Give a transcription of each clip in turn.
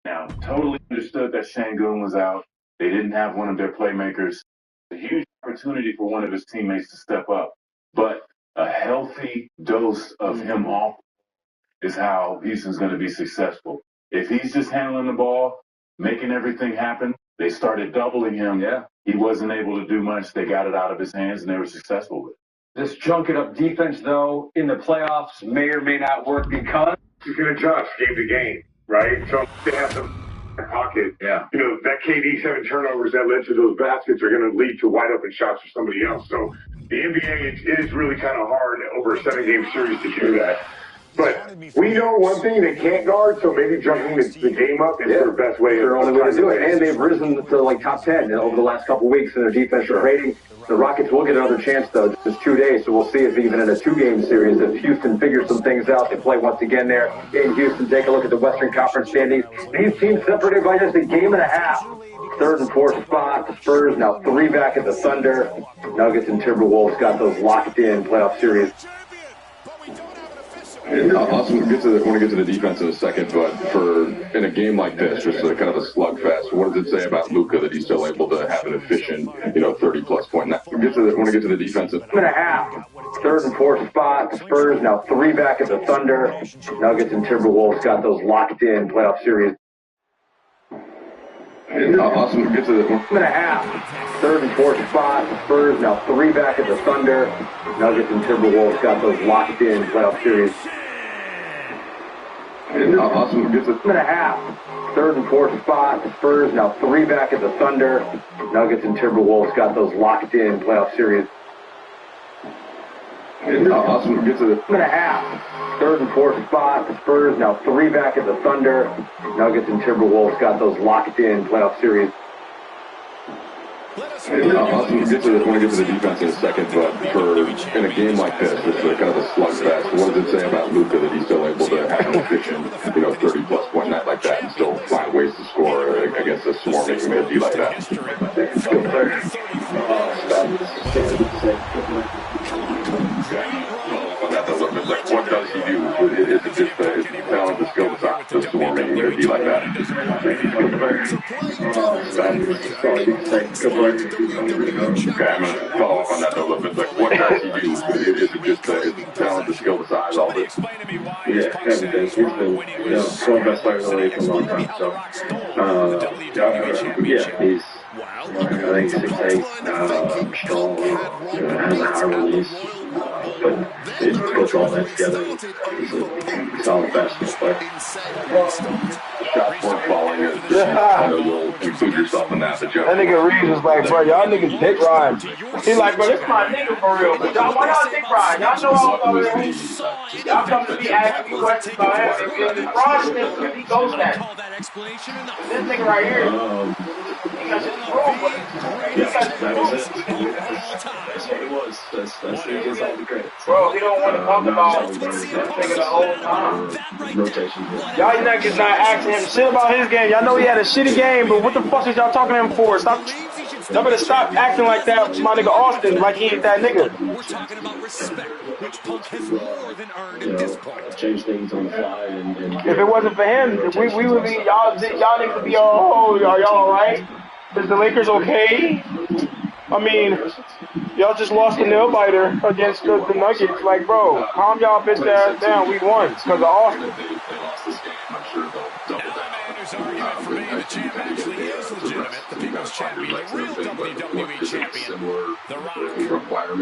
Now, totally understood that Şengün was out. They didn't have one of their playmakers. A huge opportunity for one of his teammates to step up. But a healthy dose of him off is how Houston's going to be successful. If he's just handling the ball, making everything happen, they started doubling him. Yeah. He wasn't able to do much. They got it out of his hands, and they were successful with it. This chunk it up defense, though, in the playoffs may or may not work because you can adjust game to game, right? So they have some pocket. Yeah. You know, that KD 7 turnovers that led to those baskets are going to lead to wide open shots for somebody else. So the NBA, it is really kind of hard over a 7-game series to do that. But we know one thing they can't guard, so maybe jumping the game up is their best way. Their only way to do it. And they've risen to like top 10 over the last couple weeks in their defensive rating. The Rockets will get another chance, though, just 2 days, so we'll see if even in a 2-game series, if Houston figures some things out, they play once again there in Houston. Take a look at the Western Conference standings. These teams separated by just a game and a half. Third and fourth spot, the Spurs now 3 back at the Thunder. Nuggets and Timberwolves got those locked in playoff series. And also, want to get to the defense in a second, but in a game like this, just kind of a slugfest, what does it say about Luka that he's still able to have an efficient, 30-plus point? Want to get to the defensive. And a half. Third and fourth spot, the Spurs now 3 back at the Thunder. Nuggets and Timberwolves got those locked in playoff series. And also, get to the and a half. Third and fourth spot, the Spurs now 3 back at the Thunder. Nuggets and Timberwolves got those locked in playoff series. And also, get to and a half. Third and fourth spot, the Spurs now 3 back at the Thunder. Nuggets and Timberwolves got those locked in playoff series. And also, get to the and a half. Third and fourth spot, the Spurs now 3 back at the Thunder. Nuggets and Timberwolves got those locked in playoff series. And also, want to get to the defense in a second, but in a game like this, just kind of a slugfest, what does it say about Luka that he's still able to have an efficient, 30-plus point night like that and still find ways to score against a swarming community like that? Good player. What does he do? Is it just the talent, the skill, the swarming community like that? Okay, I'm going to follow up on that a little bit. What does he do? Is it just the talent, the skill, the size, all this? Yeah, everything. He's been, one of the best players in the league for a long time. So, he's, I think 6'8", strong, has a high release, but it puts all that together. He's a solid basketball player. Shots weren't falling. I know you'll include yourself in that, but that nigga Reeves was like, bro, y'all niggas dick ride. He like, bro, this my nigga for real. But y'all, why y'all dick ride? Y'all know I'm over there. Y'all come to me asking me questions about him. If the fraud shit, he goes that. This nigga right here, he got shit wrong with him. He got shit wrong with him. That's what it was. That's his all the credit. Bro, he don't want to talk about this nigga the whole time. Rotation. Y'all niggas not asking him shit about his game. Y'all know he had a shitty game, but what the fuck is y'all talking to him for? Stop. Y'all better stop acting like that with my nigga Austin, like he ain't that nigga. Change things on the fly and if it wasn't for him, we would be y'all niggas would be y'all alright? Is the Lakers okay? I mean, y'all just lost the nail biter against the Nuggets. Like, bro, calm y'all bitch ass down. We won because of Austin. Argument for being the champ actually is legitimate. The People's Champion, the real WWE Champion, The Rock, the electrifying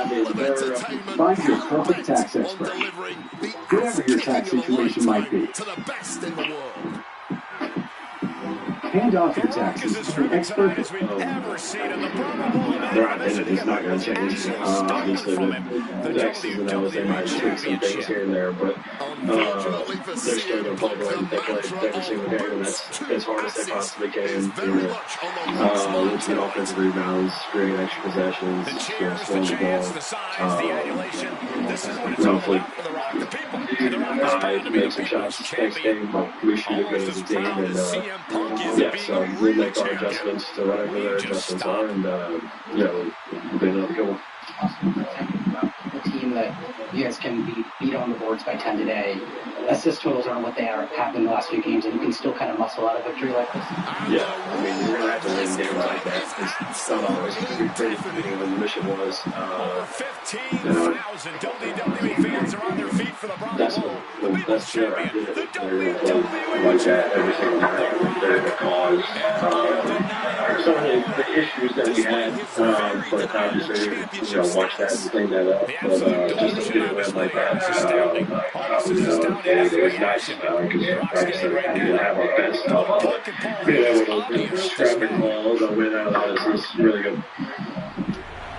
man of entertainment. Find your perfect tax expert, whatever your tax situation might be. To the best in the world. Hand off your taxes to an expert. Their identity's not going to change. Obviously, the taxes and those, they might tweak some things here and there, but they're still going to play the way they play every single game, and that's as hard as they possibly can. Let's get offensive rebounds, create extra possessions, slow the ball. Hopefully, make some shots next game, but we should have been as a team, and so we'll make our adjustments to whatever their adjustments are, and we'll be another good one. A team that you guys can beat on the boards by 10 today. assist totals aren't what they have in the last few games, and you can still kind of muscle out a victory like this? Yeah, I mean, you're going to have to win games like that. It's not always going to be pretty, depending on what the mission was. Over 15,000 WWE fans are on their feet for the Bravo That's Bowl. the best player I did. They're going to play like that every single time. They're going to cause some of the issues that we had, but obviously, watch that and clean that up. But just to get a win like that, it was nice because, like I said, we didn't have our best stuff, but being able to scrap and balls and win out of that is really good.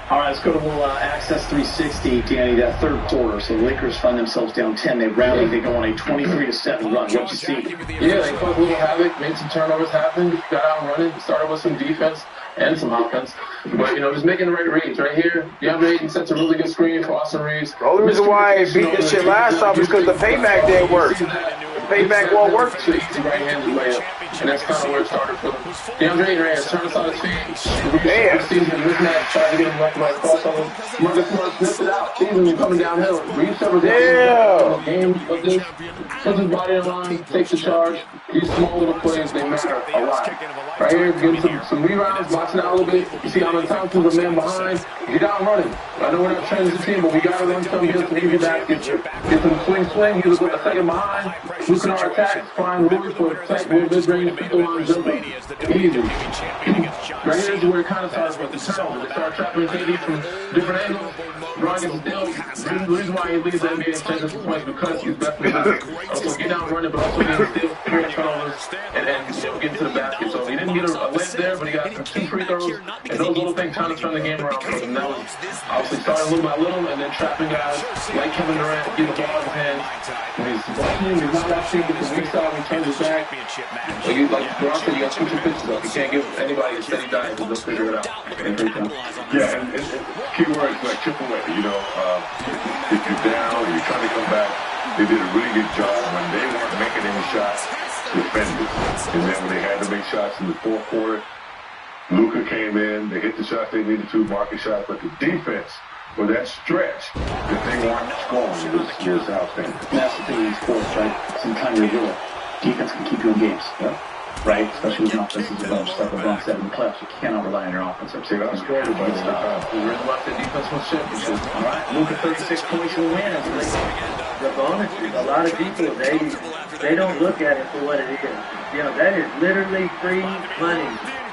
All right, let's go to a little Access 360, Danny, that third quarter. So the Lakers find themselves down 10. They rally. They go on a 23-7 run. What'd you see? Yeah, they caused a little havoc, made some turnovers happen, got out and running, started with some defense and some offense. But, just making the right reads right here. DeAndre Ayton sets a really good screen for Austin Reeves. The only reason why I beat this shit last time is because the payback didn't work. The payback won't work. It's an easy right-handed layup, and that's kind of where it started for them. DeAndre Ayton has turned us on his feet. Damn. Season mismatch, tried to get him right cross on him. Marcus Smart sniffed it out. Season coming downhill. Reeves several games of this. Puts his body in line, takes the charge. These small little plays, they matter a lot. Right here, getting some rebounds, boxing out a little bit. You see Alan Thompson's a man behind. Get out and running. I know we're not training as a team, but we got to run some, get some easy baskets. Get some swing. He was a second behind. Looking our attacks, flying Louis for a tight mid-range people line jumper. Easy. Right here is where it kind of starts with the turnover. They start trapping KD from different angles. Brian gets still. The reason why he leads the NBA in chances for points because he's best for also get down running, but also getting still, creating turnovers, and getting to the basket. So he didn't get a layup there, but he got 2 free throws, and those little things kind of turn the game around for him. That was obviously starting little by little, and then trapping guys like Kevin Durant, getting the ball in his hands. When he's watching, he's not watching because weak side when he turns his back. Like Durant said, you got to switch your pitches up. You can't give anybody a steady diet, but they'll figure it out. Yeah, and key words like chip away. If you're down, you're trying to come back. They did a really good job when they weren't making any shots, defended. And then when they had to make shots in the fourth quarter, Luka came in, they hit the shots they needed to, market shots, but the defense for that stretch that they weren't scoring was outstanding. That's the thing in sports, right? Sometimes you're good. Defense can keep you in games. Yeah. Right? Especially when offense is a bunch stuff LeBron said in the playoffs. You cannot rely on your offense. See, that's great, but it's not. We're in the left and defense wins championships. All right. Luka 36 points in the win. The bonus is a lot of people, they don't look at it for what it is. That is literally free money.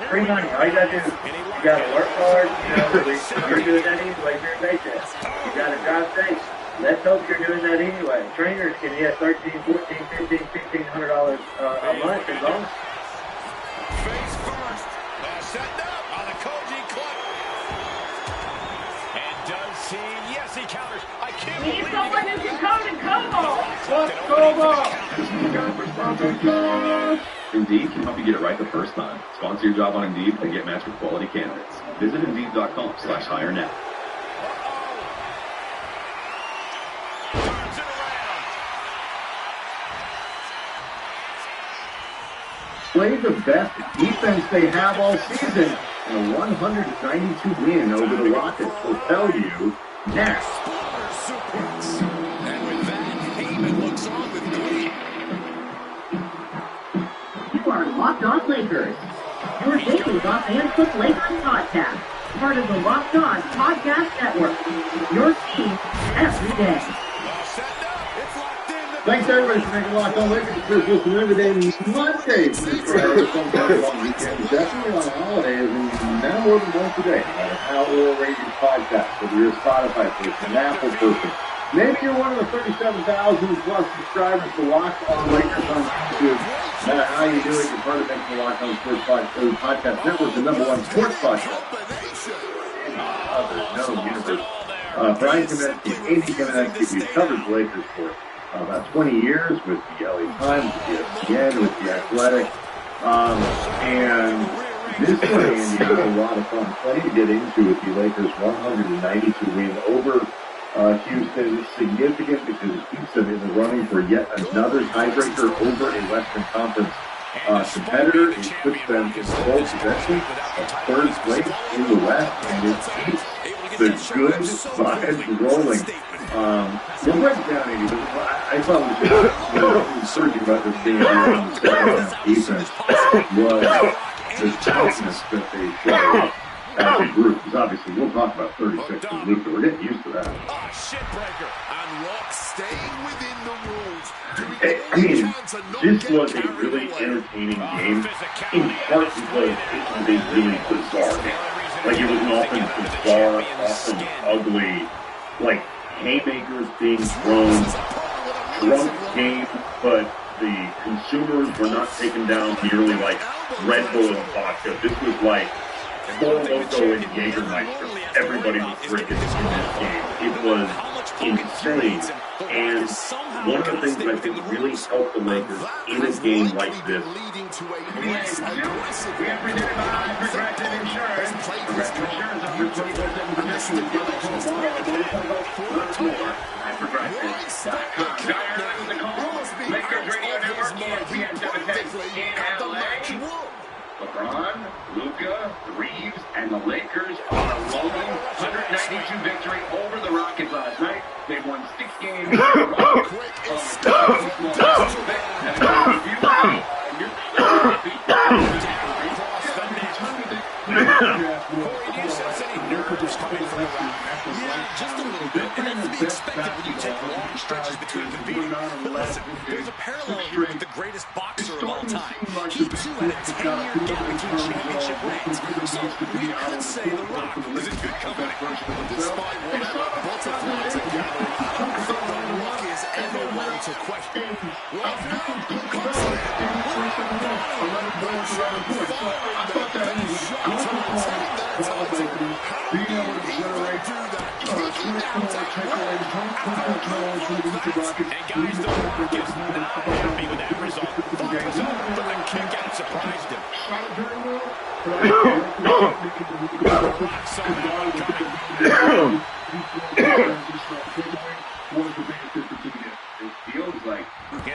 Free money. All you got to do, you got to work hard. You're doing that anyway. You're a paycheck. You got to drive safe. Let's hope you're doing that anyway. Trainers can get $13, $14, $15, $1,500 a month in bonus. Face first. Setting up on the Koji clip. And does he? Yes, he counters. I can't believe someone who can code and Kobo. Let's go, Indeed can help you get it right the first time. Sponsor your job on Indeed and get matched with quality candidates. Visit Indeed.com/hire now. Play the best defense they have all season, and a 192 win over the Rockets will tell you next. And with that, Heyman looks on with glee. You are Locked On Lakers, your daily Los Angeles Lakers podcast, part of the Locked On Podcast Network. Your team every day. Thanks everybody for making Locked On Lakers the first listen every day Monday. Sometimes on weekends, definitely on holidays, and now more than once a day. No matter how we'll rate your podcast, whether you're a Spotify person, an Apple person, maybe you're one of the 37,000 plus subscribers to Locked On Lakers on YouTube. No matter how you do it, you're part of making the Locked On Sports Podcast Network the #1 sports podcast. Other known universe. Brian Kamenetsky, Andy Kamenetsky, we've covered the Lakers for about 20 years with the LA Times, with the ESPN, with the Athletic. And this one, Andy, was a lot of fun. Plenty to get into with the Lakers' 192 win over Houston. It's significant because it keeps them in the running for yet another tiebreaker over a Western Conference competitor. It puts them in full possession of third place in the West, and it keeps the good vibes rolling We'll break it down, Andy, but I thought what was surging about this game on the second half defense was the toughness that they showed as a group. Because obviously, we'll talk about 36 and Luka. We're getting used to that. Shitbreaker. And Rock staying within the rules. I mean, this was a really entertaining game, in part because it was a really bizarre game. Like, it was an often bizarre, often ugly, like, haymakers being thrown, drunk game, but the consumers were not taken down nearly like Red Bull and vodka. This was like Four Loko and Jägermeister. Everybody was drinking in this game. It was insane. And one of the things that I think really helped the Lakers in a game like this. LeBron, Luka, Reeves, and the Lakers on a rolling 192 victory over the Rockets last night. They won 6 games. Just a little bit, and that's to be expected when you take long stretches between competing. But listen, there's a parallel here with the greatest boxer of all time. He too had a 10-year gap between championship reigns. So we could say The Rock is in good company. Despite whatever butterflies and gathering, The Rock is ever one to question. Right now, and guys, the Rock is not happy with that result. But the kick out surprised him. It feels like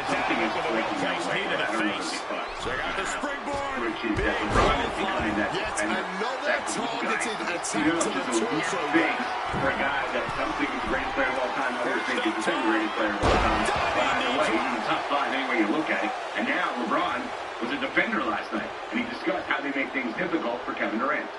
something is clicking out right now. I don't know what they thought. Check out the springboard. Richie, that LeBron is behind that defender. That targeted attack to the torso. Big for a guy that some think is the greatest player of all time. Others think he's the second greatest player of all time. But either way, he's in the top 5 any way you look at it. And now LeBron was a defender last night, and he discussed how they make things difficult for Kevin Durant.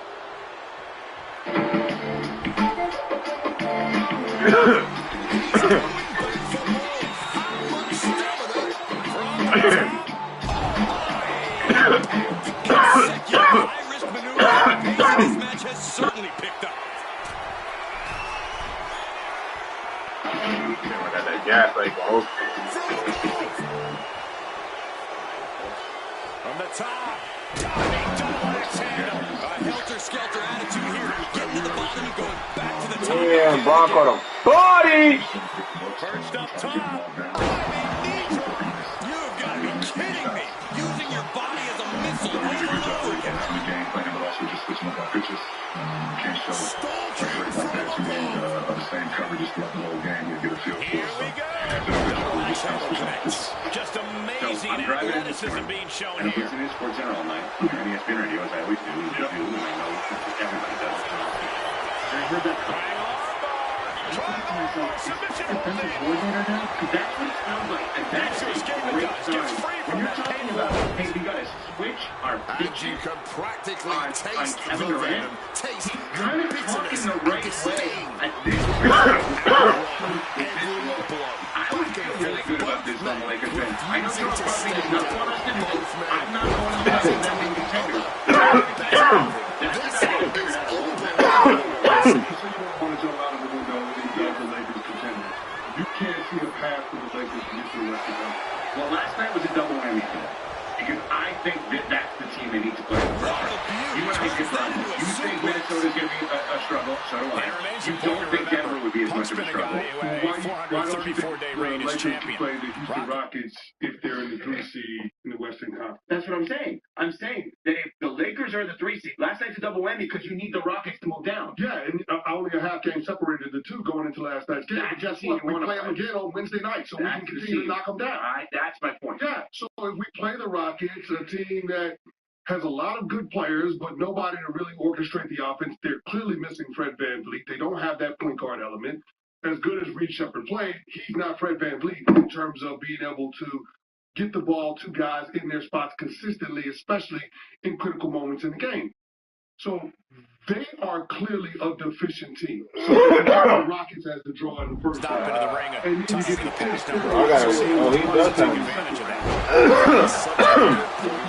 High-risk maneuver. This match has certainly picked up. I got that gas like bro. From the top. Diving double axe handle. A helter-skelter attitude here. Getting to the bottom and going back to the top. Yeah, Bronco the body. Perched up top. You've got to be kidding me. Using your body as a missile over and over again. The game plan, but also just switching up our pitches. Can't show like that. You need the same coverages throughout the whole game. You get a feel for it. Here we go. Just amazing athleticism being shown And here. I'm listening to Sports Center all night. On ESPN radio, as I always do. And I know everybody does. I heard that. Submission defensive coordinator now? That's what it sounds like. And that's a great sign. When you're talking about, hey, we got to switch our pitching can practically taste Kevin Durant, taste kind of talking the right way at this I would feel really good about this on the Lakers bench. I know Charles Barkley does not want us to do it. I'm not going to let them be contenders. You can't see a path for the Lakers to get to the rest of them. Well, last night was a double whammy for them. Because I think that that's the team they need to play for. You and I differ. You think Minnesota's going to be a struggle, so do I. You don't think Denver would be as much of a struggle. Why don't you think the Lakers can play the Houston Rockets if they're in the 3 seed in the Western Conference? That's what I'm saying. I'm saying that if the Lakers are the 3 seed, last night's a double whammy because you need the Rockets to move down. Yeah, and only a half game separated the two going into last night's game. But guess what? We play them again on Wednesday night, so we can continue to knock them down. All right, that's my point. Yeah, so if we play the Rockets, a team that has a lot of good players, but nobody to really orchestrate the offense. They're clearly missing Fred VanVleet. They don't have that point guard element. as good as Reed Shepherd played, he's not Fred VanVleet in terms of being able to get the ball to guys in their spots consistently, especially in critical moments in the game. So they are clearly a deficient team. So the Rockets has the draw in the first half. And then you get the pass number. He does have advantage of that.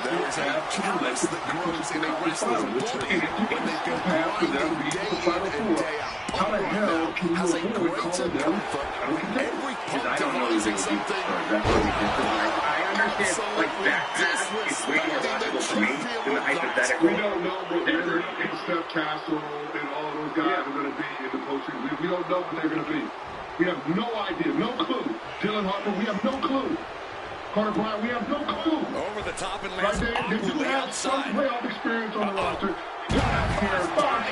There is a callous that grows in a wrestler's body when they've been grinding day in and day out. How the hell can you has a avoid greater calling them? every pump I don't know if devising it's something. I understand, like, that pass is way more logical for me than the hypothetical. We don't know what Leonard and Steph Castle and all of those guys are going to be in the postseason. We don't know what they're going to be. We have no idea, no clue. Dylan Harper, we have no clue. Carter Bryant, we have no clue. Over the top and Right lands there, they do awkwardly have some outside. playoff experience on the roster. You have Aaron Fox.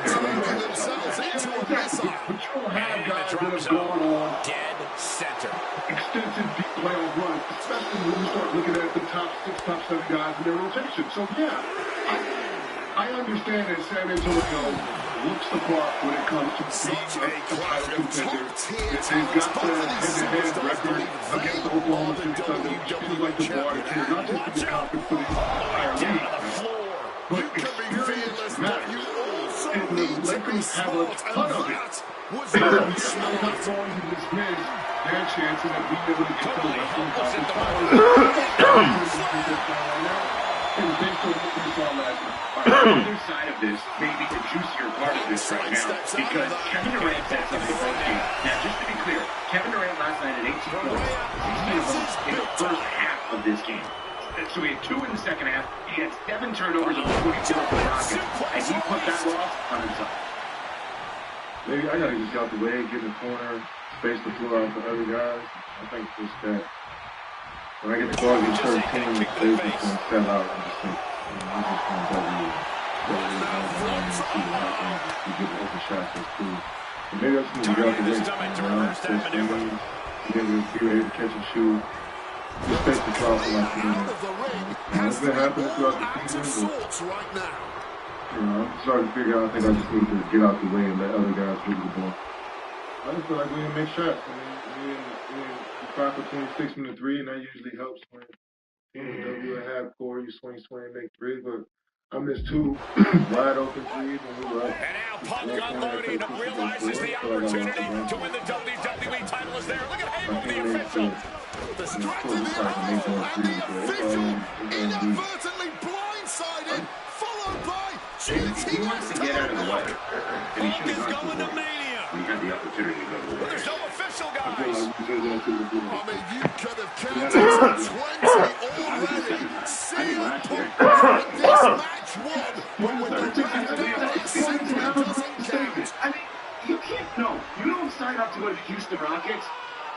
Themselves into a missile. But you don't have guys that have gone on Dead center. extensive deep playoff runs, especially when you start looking at the top 6, top 7 guys in their rotation. So, yeah, I understand that San Antonio looks the part when it comes to being a title contender. They've got the head-to-head record against the Oklahoma City Thunder, which feels like the bar to clear, not just for the conference, but the entire league. But experience matters. And the Lakers have a ton of it. So I'm not going to dismiss their chances of being able to get the Western Conference Finals. And based on what we saw last night. The other side of this may be the juicier part of this right now, because Kevin Durant said something post game. Now, just to be clear, Kevin Durant last night had 18 points, 16 of them in the first half of this game. So he had 2 in the second half. He had 7 turnovers of 44 for the Rockets, and he put that loss on himself. Maybe I gotta just get out the way, get in the corner, space the floor out for other guys. I think just that when I get the ball against certain teams, they just gonna sell out and just think, I'm just gonna W. And see what happens. You get the open shots, that's cool. And maybe I just need to get out the way. Space the lanes, be able to catch and shoot. Just space the floor for like 3 minutes. It's been happening throughout the season, but I'm starting to figure out, I think I just need to get out the way and let other guys do the ball. I just feel like we didn't make shots. I mean, we 5 for 26 from the 3, and that usually helps when you a half court, you swing, make 3, but I missed 2 wide open 3s when we were up. And now Punk unloading, realizes the opportunity to win the WWE title is there. Look at Halo, the official. Distracting the opponent, and inadvertently blindsided, followed by He wants to get out of the way, and he should have gone going to to the Mania. He had the opportunity to go to the way. There's no official, guys. I feel like we said that to the floor. I mean, you could have counted 20 already. CM Punk this match won, but with the WWE simply doesn't count. I mean, you can't, no, you don't sign up to go to the Houston Rockets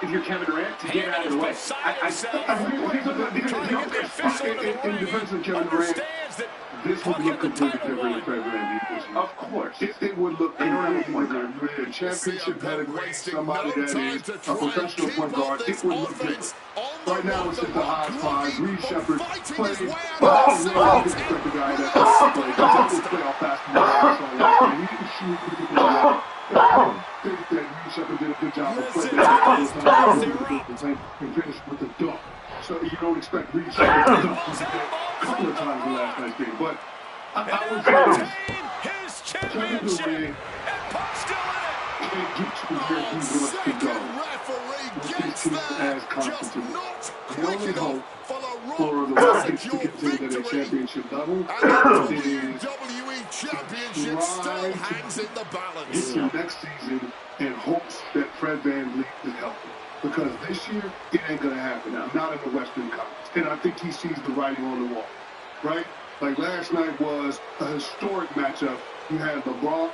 if you're Kevin Durant to get out of the way. In defense of Kevin Durant, this would look completely different if Fred VanVleet. Of course. It would look completely different. With a championship pedigree, somebody that is a professional point guard, it would look different. Right now, it's at the highest five. Reed Shepherd played. Really disrespect the guy that played. He playoff basketball. And he didn't shoot particularly well. I think that Reed Shepherd did a good job of playing and finished with the dunk. So you don't expect Reed Shepherd to dunk a couple of times in last night's game. But I would say this. Kevin Durant can't get to where he wants to go with his team as constituted. The only hope for the Rockets to continue at a championship level is WWE Championship still hangs in the balance. into next season in hopes that Fred VanVleet is healthy. Because this year, it ain't going to happen. Not in the Western Conference. And I think he sees the writing on the wall. Right? Like last night was a historic matchup. You had LeBron.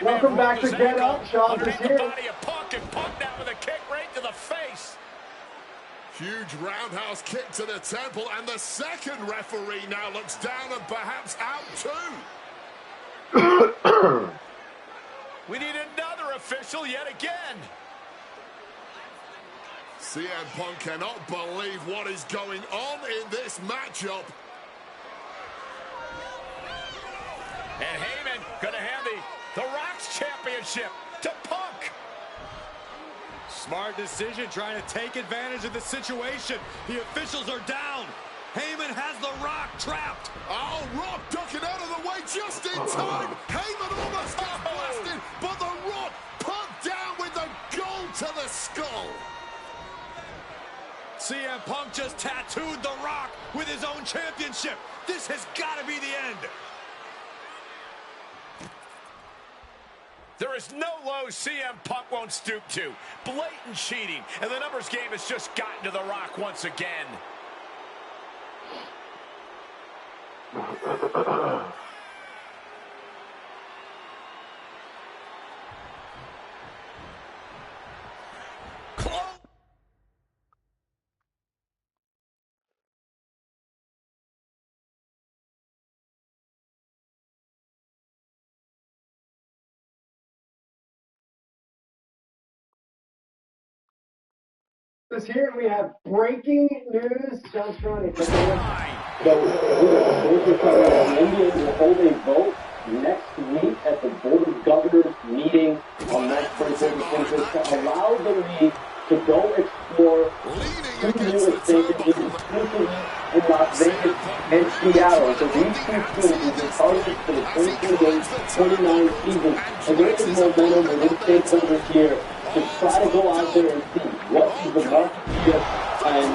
Welcome back to Get Up. Sean is here. Punk down with a kick right to the face. Huge roundhouse kick to the temple, and the second referee now looks down and perhaps out too. We need another official yet again. CM Punk cannot believe what is going on in this matchup. Championship to Punk. Smart decision, trying to take advantage of the situation. The officials are down. Heyman has The Rock trapped. Oh, Rock ducking out of the way just in time. Heyman almost got blasted, but The Rock pumped down with the goal to the skull. CM Punk just tattooed The Rock with his own championship. This has got to be the end. There is no low CM Punk won't stoop to. Blatant cheating, and the numbers game has just gotten to The Rock once again. This here we have breaking news. John Strong. The NBA will hold a vote next week at the Board of Governors meeting on March 24th to allow the league to go explore two new expansions exclusively in Las Vegas and Seattle. So these two teams will be targeted for the 22-29 season. And there is momentum within stakeholders here to try to go out there and see what is the market shift and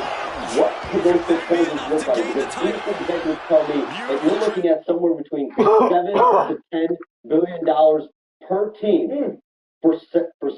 what could those proposals look like. Because these executives tell me that you're looking at somewhere between $7 to $10 billion per team for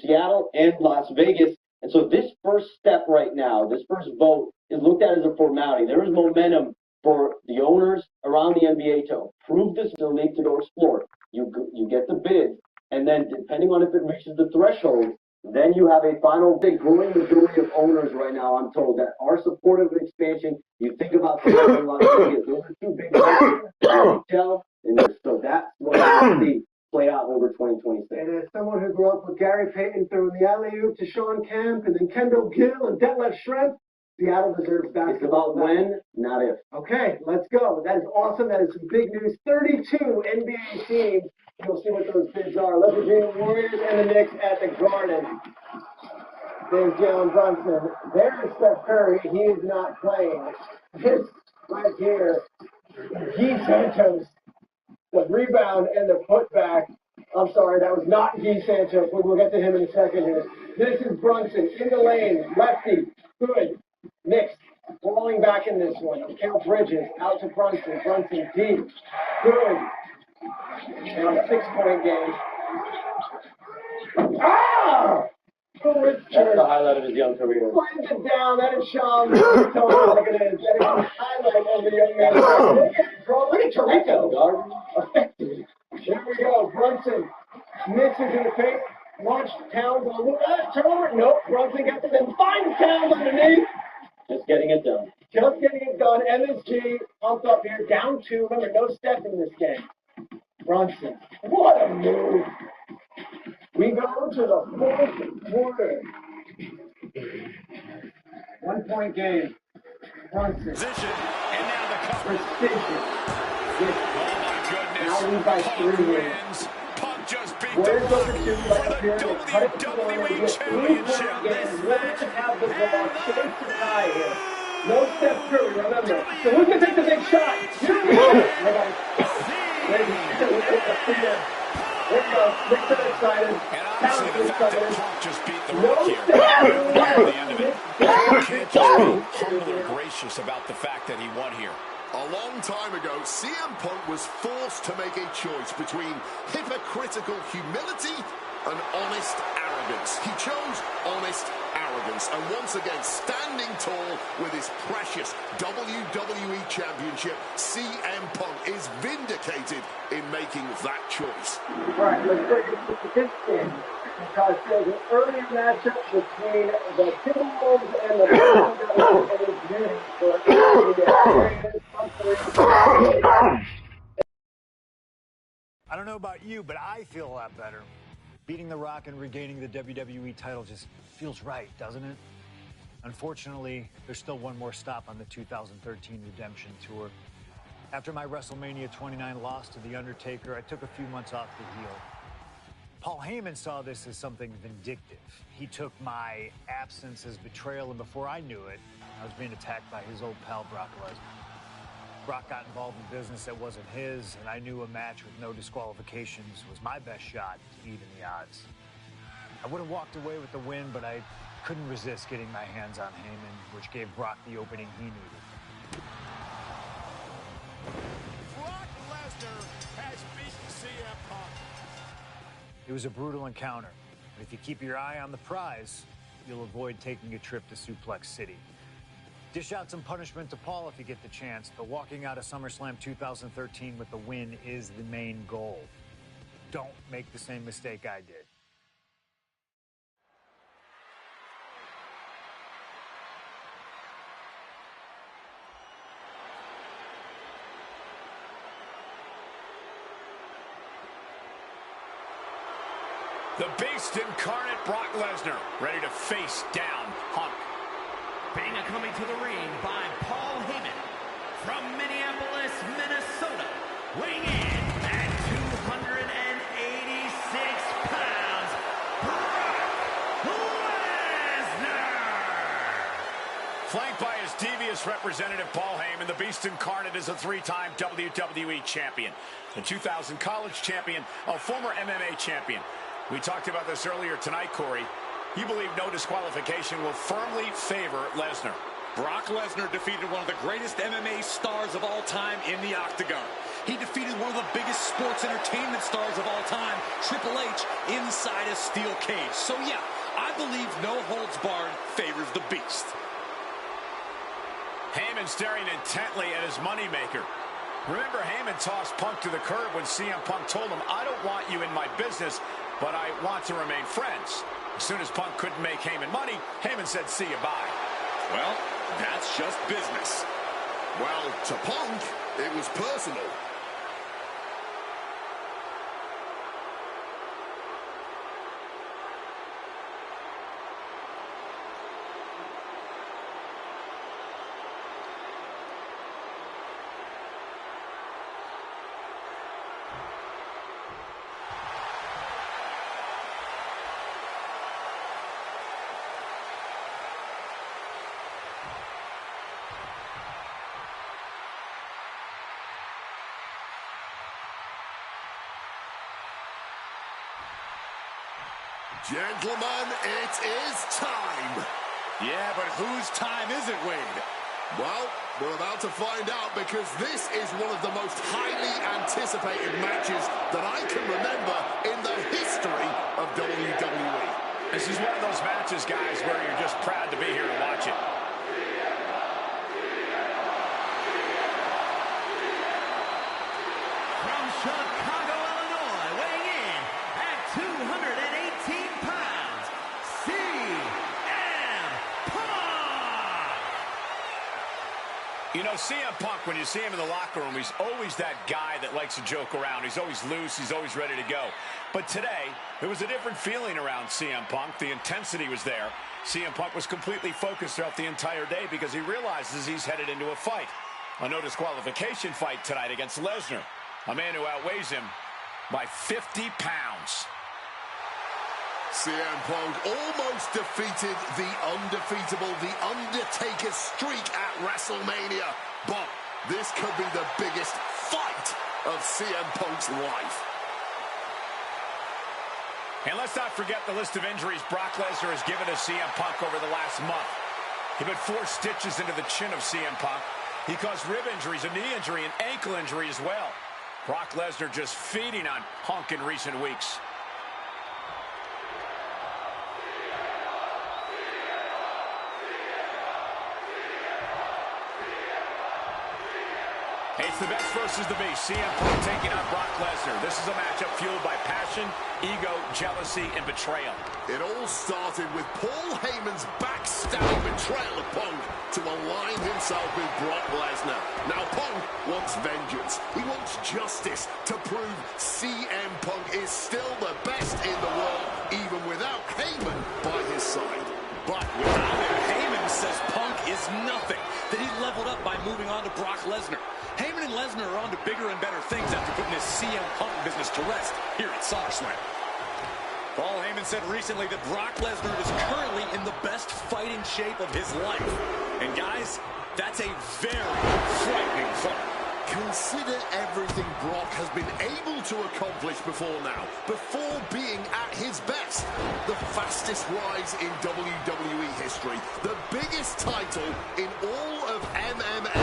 Seattle and Las Vegas. And so this first step right now, this first vote, is looked at as a formality. There is momentum for the owners around the NBA to approve this to the league to go explore. You get the bids, and then depending on if it reaches the threshold, then you have a final big growing majority of owners right now, I'm told, that are supportive of expansion. You think about Seattle and Las Vegas. Those are two big retail, and so that's what we see play out over 2026. And as someone who grew up with Gary Payton throwing the alley-oop to Sean Kemp and then Kendall Gill and Detlef Schrempf, Seattle deserves basketball. It's about when, not if. Okay, let's go. That is awesome. That is some big news. 32 NBA teams. You'll see what those bids are. Leveraging the Warriors and the Knicks at the Garden. There's Jalen Brunson. There's Steph Curry. He is not playing. This right here, Guy Santos. The rebound and the putback. I'm sorry, that was not Guy Santos. We'll get to him in a second here. This is Brunson in the lane. Lefty. Good. Knicks falling back in this one. Mikal Bridges out to Brunson. Brunson deep. Good. And on a 6-point game. Ah! That's the highlight of his young career. Slams it down. That is Sean. Like it is. That is the highlight of the young man. Look at Toronto. Effective. Here we go. Brunson misses in the paint. Launched Towns on the turnover. Nope. Brunson gets it and finds Towns underneath. Just getting it done. Just getting it done. MSG pumped up here. Down 2. Remember, no step in this game. Brunson. What a move. We go to the fourth quarter. 1-point game. Brunson. Position, and now the cover. Precision. Oh, now lead by 3 wins. Punk just beat Warriors over 2 for the WWE Championship. This match have the ball. Chase the tie here. No Steph Curry, remember. So who's going to take the big shot? Here we go. There we go. Knicks are excited. Towns is excited. Just beat the No Rock here. Steph. The end of it. Can't just be humble or gracious about the fact that he won here. A long time ago, CM Punk was forced to make a choice between hypocritical humility and honest arrogance. He chose honest arrogance, and once again, standing tall with his precious WWE Championship, CM Punk is vindicated in making that choice. All right, let's take it to this game. Because there's an earlier matchup between the Timberwolves and the Bulls that was beauty I don't know about you, but I feel a lot better. Beating The Rock and regaining the WWE title just feels right, doesn't it? Unfortunately, there's still one more stop on the 2013 Redemption Tour. After my WrestleMania 29 loss to The Undertaker, I took a few months off to heal. Paul Heyman saw this as something vindictive. He took my absence as betrayal, and before I knew it, I was being attacked by his old pal, Brock Lesnar. Brock got involved in business that wasn't his, and I knew a match with no disqualifications was my best shot to even the odds. I would have walked away with the win, but I couldn't resist getting my hands on Heyman, which gave Brock the opening he needed. Brock Lesnar has beaten CM Punk. It was a brutal encounter, but if you keep your eye on the prize, you'll avoid taking a trip to Suplex City. Dish out some punishment to Paul if you get the chance, but walking out of SummerSlam 2013 with the win is the main goal. Don't make the same mistake I did. The Beast incarnate Brock Lesnar, ready to face down Punk. Being coming to the ring by Paul Heyman from Minneapolis, Minnesota, weighing in at 286 pounds, Brock Lesnar! Flanked by his devious representative Paul Heyman, the Beast incarnate is a three-time WWE champion, a 2000 college champion, a former MMA champion. We talked about this earlier tonight, Corey. You believe no disqualification will firmly favor Lesnar. Brock Lesnar defeated one of the greatest MMA stars of all time in the Octagon. He defeated one of the biggest sports entertainment stars of all time, Triple H, inside a steel cage. So yeah, I believe no holds barred favors the Beast. Heyman staring intently at his moneymaker. Remember, Heyman tossed Punk to the curb when CM Punk told him, "I don't want you in my business, but I want to remain friends." As soon as Punk couldn't make Heyman money, Heyman said, "See you, bye." Well, that's just business. Well, to Punk, it was personal. Gentlemen, it is time. Yeah, but whose time is it, Wade? Well, we're about to find out because this is one of the most highly anticipated matches that I can remember in the history of WWE. This is one of those matches, guys, where you're just proud to be here to watch it. From Chicago, Illinois, weighing in at 218 pounds, CM Punk! You know, CM Punk, when you see him in the locker room, he's always that guy that likes to joke around. He's always loose. He's always ready to go. But today, there was a different feeling around CM Punk. The intensity was there. CM Punk was completely focused throughout the entire day because he realizes he's headed into a fight. A no disqualification fight tonight against Lesnar, a man who outweighs him by 50 pounds. CM Punk almost defeated the undefeatable, the Undertaker's streak at WrestleMania. But this could be the biggest fight of CM Punk's life. And let's not forget the list of injuries Brock Lesnar has given to CM Punk over the last month. He put 4 stitches into the chin of CM Punk. He caused rib injuries, a knee injury, an ankle injury as well. Brock Lesnar just feeding on Punk in recent weeks. It's the best versus the beast. CM Punk taking on Brock Lesnar. This is a matchup fueled by passion, ego, jealousy, and betrayal. It all started with Paul Heyman's backstabbing betrayal of Punk to align himself with Brock Lesnar. Now Punk wants vengeance. He wants justice to prove CM Punk is still the best in the world, even without Heyman by his side. But without him, Heyman says Punk is nothing, that he leveled up by moving on to Brock Lesnar. Heyman and Lesnar are on to bigger and better things after putting this CM Punk business to rest here at SummerSlam. Paul Heyman said recently that Brock Lesnar is currently in the best fighting shape of his life. And guys, that's a very frightening thought. Consider everything Brock has been able to accomplish before now, before being at his best. The fastest rise in WWE history, the biggest title in all of MMA.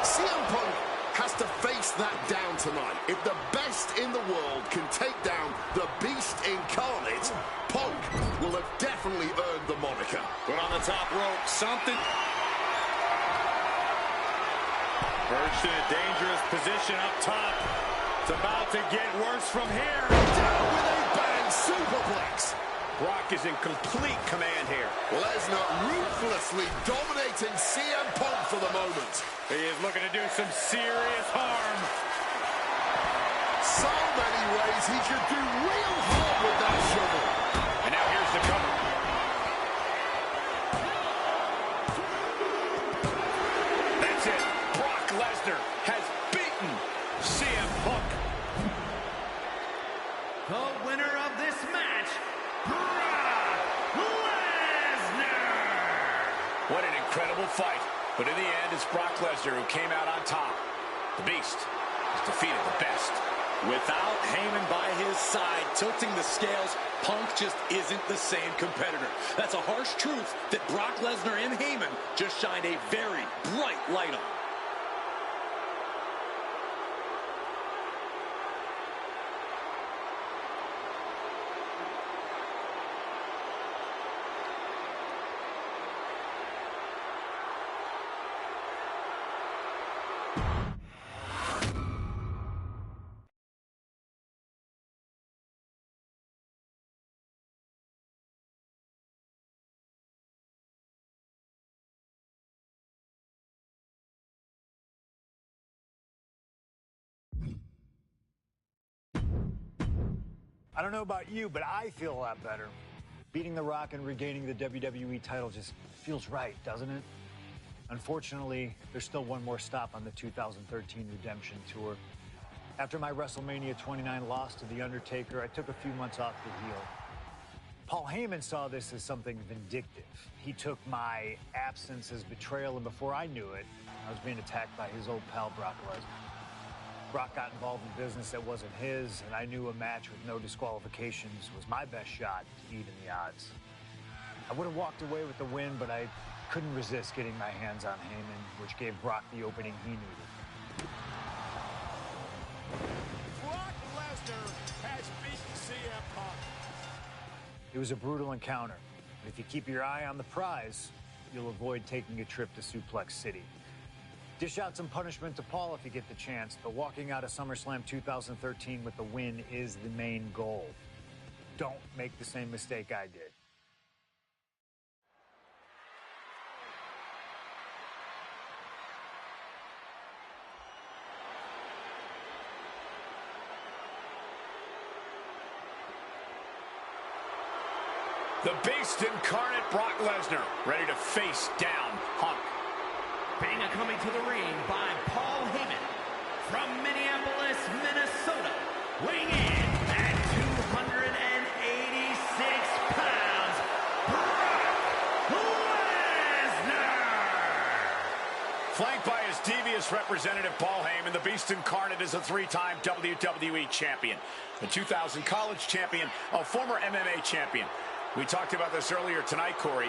CM Punk has to face that down tonight. If the best in the world can take down the Beast incarnate, Punk will have definitely earned the moniker. But on the top rope, something... Perched in a dangerous position up top. It's about to get worse from here. Down with a bang superplex. Brock is in complete command here. Lesnar ruthlessly dominating CM Punk for the moment. He is looking to do some serious harm. So many ways he could do real harm with that shovel. And now here's the cover. That's it. Brock Lesnar has beaten CM Punk. The winner of this match, Brock Lesnar. What an incredible fight. But in the end, it's Brock Lesnar who came out on top. The Beast has defeated the best. Without Heyman by his side, tilting the scales, Punk just isn't the same competitor. That's a harsh truth that Brock Lesnar and Heyman just shined a very bright light on. I don't know about you, but I feel a lot better. Beating The Rock and regaining the WWE title just feels right, doesn't it? Unfortunately, there's still one more stop on the 2013 Redemption Tour. After my WrestleMania 29 loss to The Undertaker, I took a few months off to heal. Paul Heyman saw this as something vindictive. He took my absence as betrayal, and before I knew it, I was being attacked by his old pal, Brock Lesnar. Brock got involved in business that wasn't his, and I knew a match with no disqualifications was my best shot to even the odds. I would have walked away with the win, but I couldn't resist getting my hands on Heyman, which gave Brock the opening he needed. Brock Lesnar has beaten CM Punk. It was a brutal encounter, but if you keep your eye on the prize, you'll avoid taking a trip to Suplex City. Dish out some punishment to Paul if you get the chance, but walking out of SummerSlam 2013 with the win is the main goal. Don't make the same mistake I did. The Beast incarnate Brock Lesnar, ready to face down Punk. Being coming to the ring by Paul Heyman from Minneapolis, Minnesota, weighing in at 286 pounds, Brock Lesnar. Flanked by his devious representative Paul Heyman, the Beast incarnate is a three-time WWE champion, a 2000 college champion, a former MMA champion. We talked about this earlier tonight, Corey.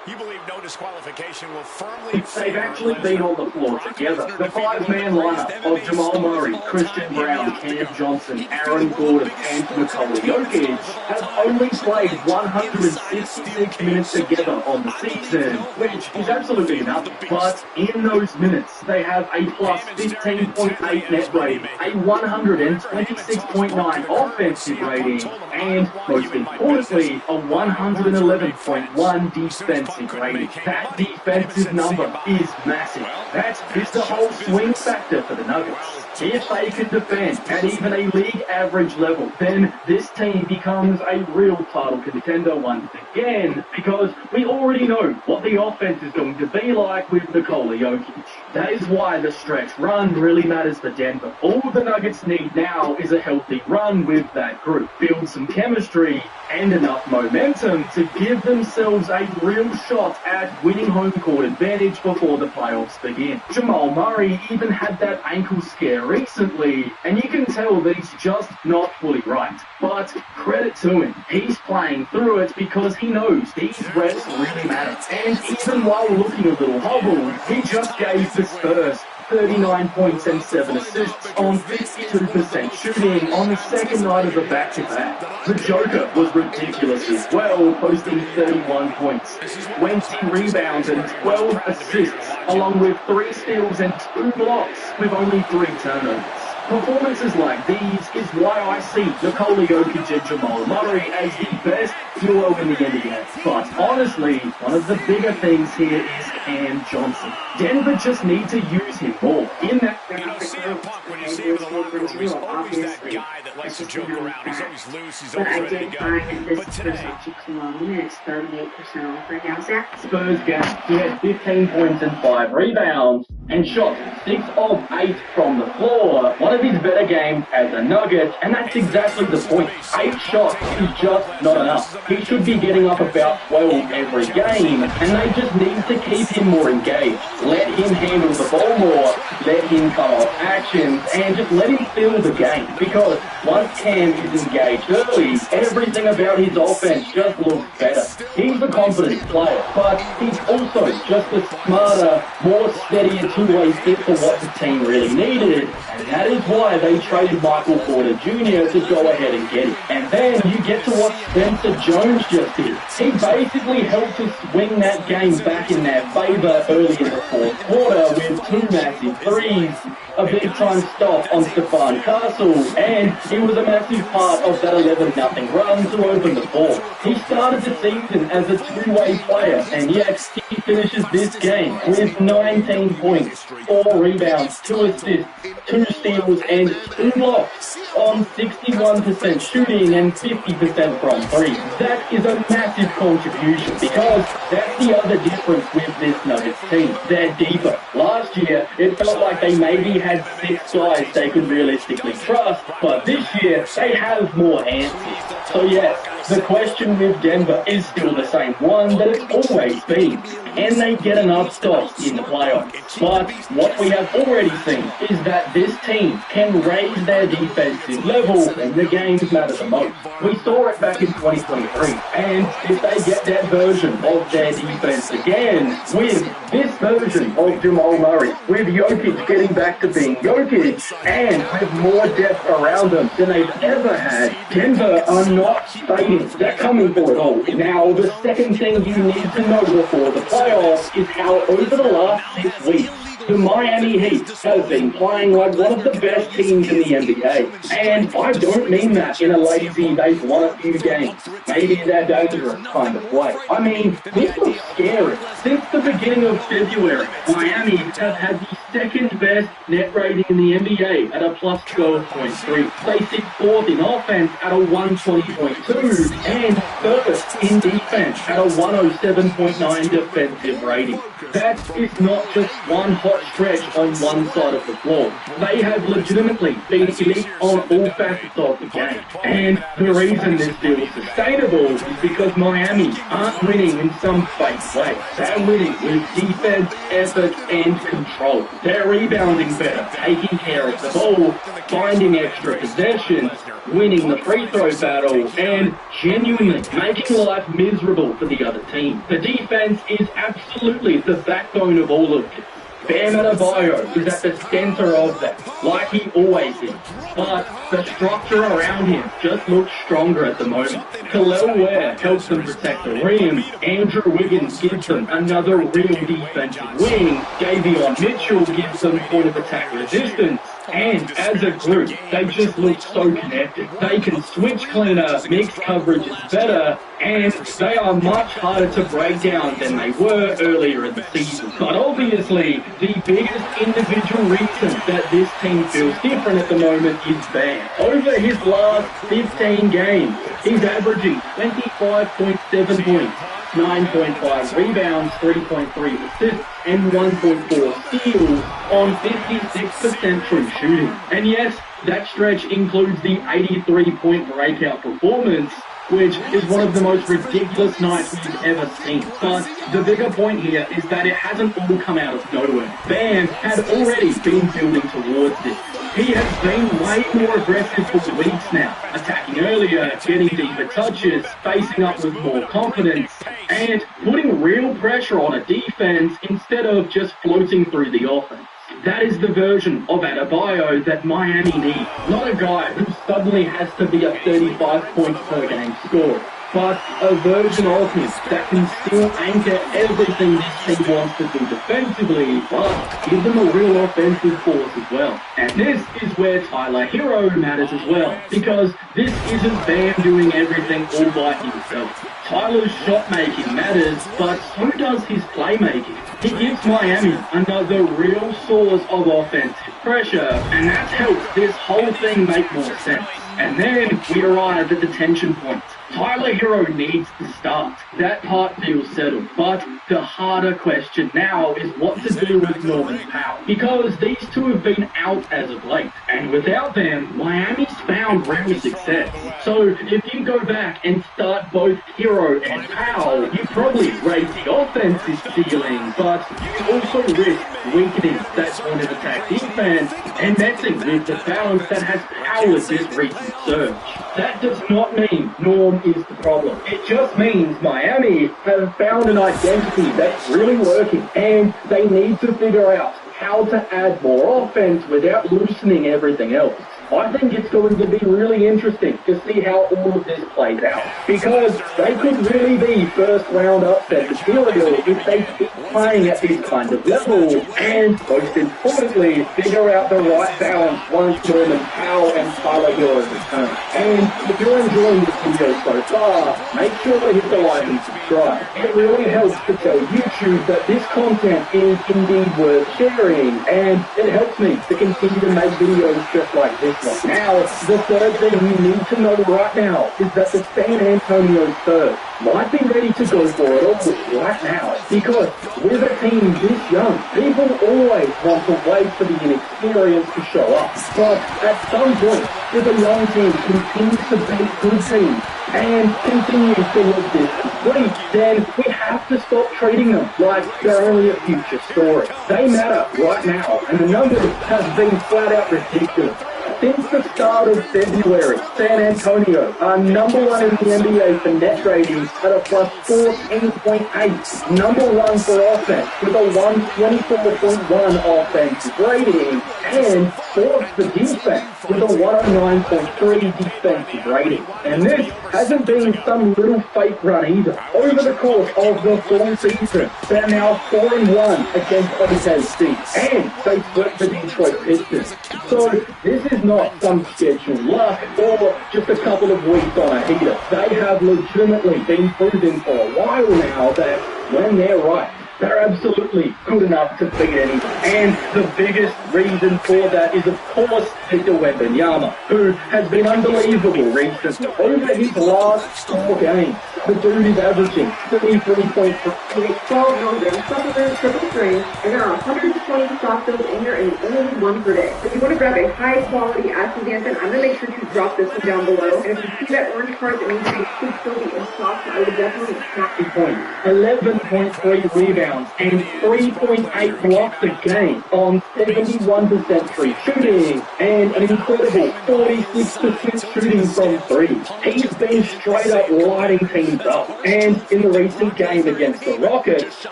You believe no disqualification will firmly... They've actually been on the floor together. The five-man lineup of Jamal Murray, Christian Brown, Cam Johnson, Aaron Gordon, and Nikola Jokic have only played 166 minutes together on the season, which is absolutely nothing. But in those minutes, they have a plus 15.8 net rating, a 126.9 offensive rating, and most importantly, a 111.1 defensive rating. That defensive number is massive. That is the whole swing factor for the Nuggets. If they can defend at even a league average level, then this team becomes a real title contender once again, because we already know what the offense is going to be like with Nikola Jokic. That is why the stretch run really matters for Denver. All the Nuggets need now is a healthy run with that group, build some chemistry and enough momentum to give themselves a real shot at winning home court advantage before the playoffs begin. Jamal Murray even had that ankle scare recently, and you can tell that he's just not fully right. But credit to him, he's playing through it because he knows these reps really matter. And even while looking a little hobbled, he just gave the Spurs 39 points and 7 assists on 52% shooting on the second night of the back-to-back. The Joker was ridiculous as well, posting 31 points, 20 rebounds and 12 assists, along with 3 steals and 2 blocks with only 3 turnovers. Performances like these is why I see Nikola Jokic and Jamal Murray as the best duo in the NBA. But honestly, one of the bigger things here is Cam Johnson. Denver just need to use him more. In that CM Punk, when you see him in the locker room, he's always that guy that likes to joke around. He's always loose, he's always ready to go. But today, it's 38% off right now, Zach. Spurs game, he had 15 points and 5 rebounds and shot 6 of 8 from the floor. One of his better games as a Nugget, and that's exactly the point. 8 shots is just not enough. He should be getting up about 12 every game, and they just need to keep him more engaged. Let him handle the ball more, let him cut off actions, and just let him feel the game. Because once Cam is engaged early, everything about his offense just looks better. He's a confident player, but he's also just a smarter, more steadier two-way fit for what the team really needed, and that is why they traded Michael Porter Jr. to go ahead and get him. And then you get to what Spencer Jones just did. He basically helped to swing that game back in their favor early in the fourth quarter with 2 massive threes, a big-time stop on Stephon Castle, and he was a massive part of that 11-0 run to open the ball. He started the season as a two-way player, and yet he finishes this game with 19 points, 4 rebounds, 2 assists, 2 steals, and 2 blocks on 61% shooting and 50% from 3. That is a massive contribution because that's the other difference with this Nuggets team. They're deeper. Last year, it felt like they maybe had 6 guys they could realistically trust, but this year, they have more answers. So yes, the question with Denver is still the same one that it's always been. Can they get enough stops in the playoffs? But what we have already seen is that this team can raise their defensive level when the games matter the most. We saw it back in 2023, and if they get that version of their defense again, with this version of Jamal Murray, with Jokic getting back to being Jokic, and with more depth around them than they've ever had, Denver are not fading. They're coming for it all. Now, the second thing you need to know before the playoffs is how over the last 6 weeks, the Miami Heat have been playing like one of the best teams in the NBA. And I don't mean that in a lazy, they've won a few games, maybe they're dangerous kind of way. I mean, this looks scary. Since the beginning of February, Miami have had the second best net rating in the NBA at a plus 12.3. They sit 4th in offense at a 120.2 and 1st in defense at a 107.9 defensive rating. That is not just one hot stretch on one side of the floor. They have legitimately been elite on all facets of the game. And the reason this feels sustainable is because Miami aren't winning in some fake way. They're winning with defense, effort, and control. They're rebounding better, taking care of the ball, finding extra possessions, winning the free throw battle, and genuinely making life miserable for the other team. The defense is absolutely the backbone of all of this. Bam Adebayo is at the center of that, like he always is. But the structure around him just looks stronger at the moment. Khalil Ware helps them protect the rim. Andrew Wiggins gives them another real defensive wing. Davion Mitchell gives them point of attack resistance. And as a group, they just look so connected. They can switch cleaner, mixed coverage is better, and they are much harder to break down than they were earlier in the season. But obviously, the biggest individual reason that this team feels different at the moment is Bam. Over his last 15 games, he's averaging 25.7 points, 9.5 rebounds, 3.3 assists, and 1.4 steals on 56% true shooting. And yes, that stretch includes the 83-point breakout performance, which is one of the most ridiculous nights we've ever seen. But the bigger point here is that it hasn't all come out of nowhere. Bam had already been building towards this. He has been way more aggressive for weeks now, attacking earlier, getting deeper touches, facing up with more confidence, and putting real pressure on a defense instead of just floating through the offense. That is the version of Adebayo that Miami needs. Not a guy who suddenly has to be a 35 points per game scorer, but a version of him that can still anchor everything this team wants to do defensively, but give them a real offensive force as well. And this is where Tyler Hero matters as well, because this isn't Bam doing everything all by himself. Tyler's shot making matters, but so does his playmaking. He gives Miami another real source of offensive pressure, and that's helped this whole thing make more sense. And then we arrive at the tension point. Tyler Hero needs to start. That part feels settled, but the harder question now is what to do with Norman Powell, because these two have been out as of late, and without them, Miami's found real success. So if you go back and start both Hero and Powell, you probably raise the offensive ceiling, but you also risk weakening that point of attack defense and messing with the balance that has powered this recent surge. That does not mean Norm is the problem. It just means Miami have found an identity that's really working, and they need to figure out how to add more offense without loosening everything else. I think it's going to be really interesting to see how all of this plays out, because they could really be first round upset material if they keep playing at this kind of level, and most importantly, figure out the right balance once Norman Powell and Tyler Hero return. And if you're enjoying this video so far, make sure to hit the like and subscribe. It really helps to tell YouTube that this content is indeed worth sharing, and it helps me to continue to make videos just like this. Now, the third thing you need to know right now is that the San Antonio Spurs might be ready to go for it all right now, because with a team this young, people always want to wait for the inexperience to show up. But at some point, if a young team continues to beat good teams and continues to look this complete, then we have to stop treating them like they're only a future story. They matter right now, and the numbers have been flat out ridiculous. Since the start of February, San Antonio are number one in the NBA for net ratings at a plus 14.8, number one for offense with a 124.1 offensive rating, and fourth for defense with a 109.3 defensive rating. And this hasn't been some little fake run either. Over the course of the full season, they're now 4-1 against OKC, and they swept the Detroit Pistons. So this is not some scheduled luck or just a couple of weeks on a heater. They have legitimately been proving for a while now that when they're right, they're absolutely good enough to beat anyone. And the biggest reason for that is, of course, Victor Wembanyama, who has been unbelievable recently. Over his last 4 games, the dude is averaging 33 points per game. 12 milligrams, supplements, triple strength, and there are 120 soft fills in here, and you only need 1 per day. If you want to grab a high-quality astaxanthin, I'm going to make sure to drop this one down below. And if you see that orange part that means they should still be in stock, I would definitely snap the points. 11.3 rebounds and 3.8 blocks a game on 71% free shooting and an incredible 46% shooting from 3. He's been straight up lighting teams up. And in the recent game against the Rockets,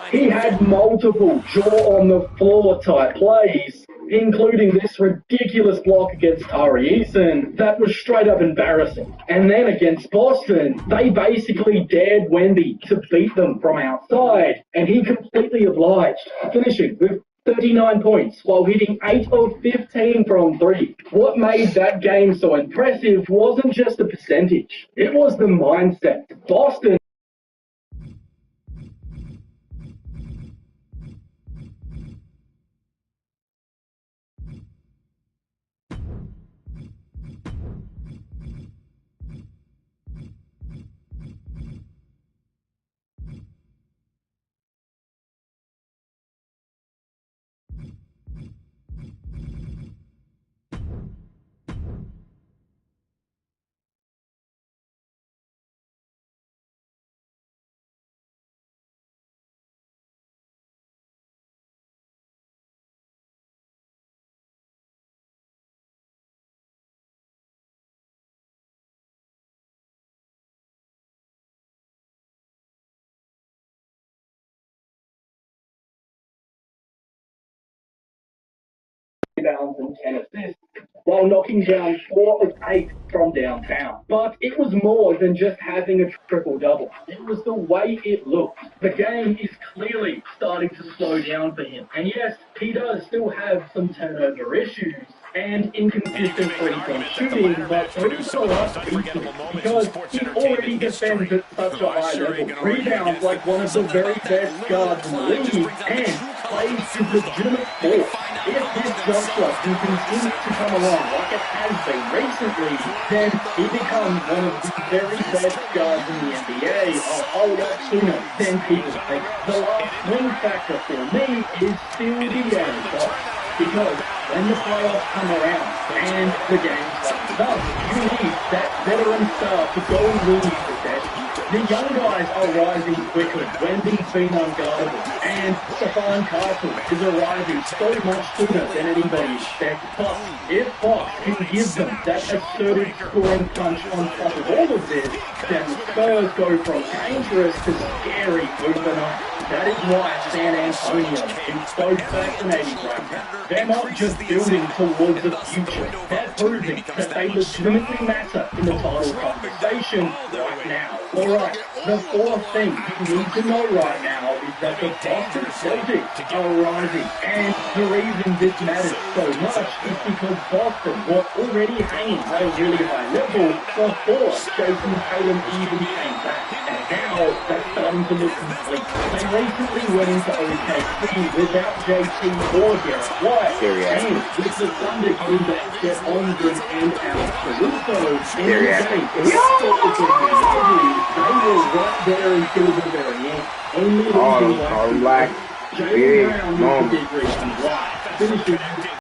he had multiple jaw on the floor type plays, including this ridiculous block against Tari Eason that was straight up embarrassing. And then against Boston, they basically dared Wemby to beat them from outside, and he completely obliged, finishing with 39 points while hitting 8 of 15 from 3. What made that game so impressive wasn't just the percentage, it was the mindset. Boston rebounds and 10 assists, while knocking down 4 of 8 from downtown. But it was more than just having a triple-double. It was the way it looked. The game is clearly starting to slow down for him. And yes, he does still have some turnover issues and inconsistent three-point shooting, but those are not pieces because he already defends at such a high level. Rebounds like one of the very best guards in the league and plays his legitimate force. If his jump shot can continue to come along like it has been recently, then he becomes one of the very best guards in the NBA a whole lot sooner than people think. The last swing factor for me is still the end box, because when the playoffs come around and the game slows up, you need that veteran star to go and win you possession. The young guys are rising quickly. Wemby's been unguardable, and Stephon Castle is arriving so much sooner than anybody expected. But if Fox can give them that assertive scoring punch on top of all of this, then the Spurs go from dangerous to scary overnight. That is why San Antonio is so fascinating right now. They're not just building towards the future, they're proving that they legitimately matter in the title conversation right now. Alright, the fourth thing you need to know right now is that the Boston Celtics are rising, and the reason this matters so much is because Boston were already hanging at a really high level before Jason Tatum even came back, and now that's starting to look complete. They recently went into OKC without JT or Garrett White, and with the Thunder getting back Chet Holmgren and Alex Caruso in the game, they were right there until the very end. Only losing by 2 points. Jaylen Brown was the big reason why. Finishing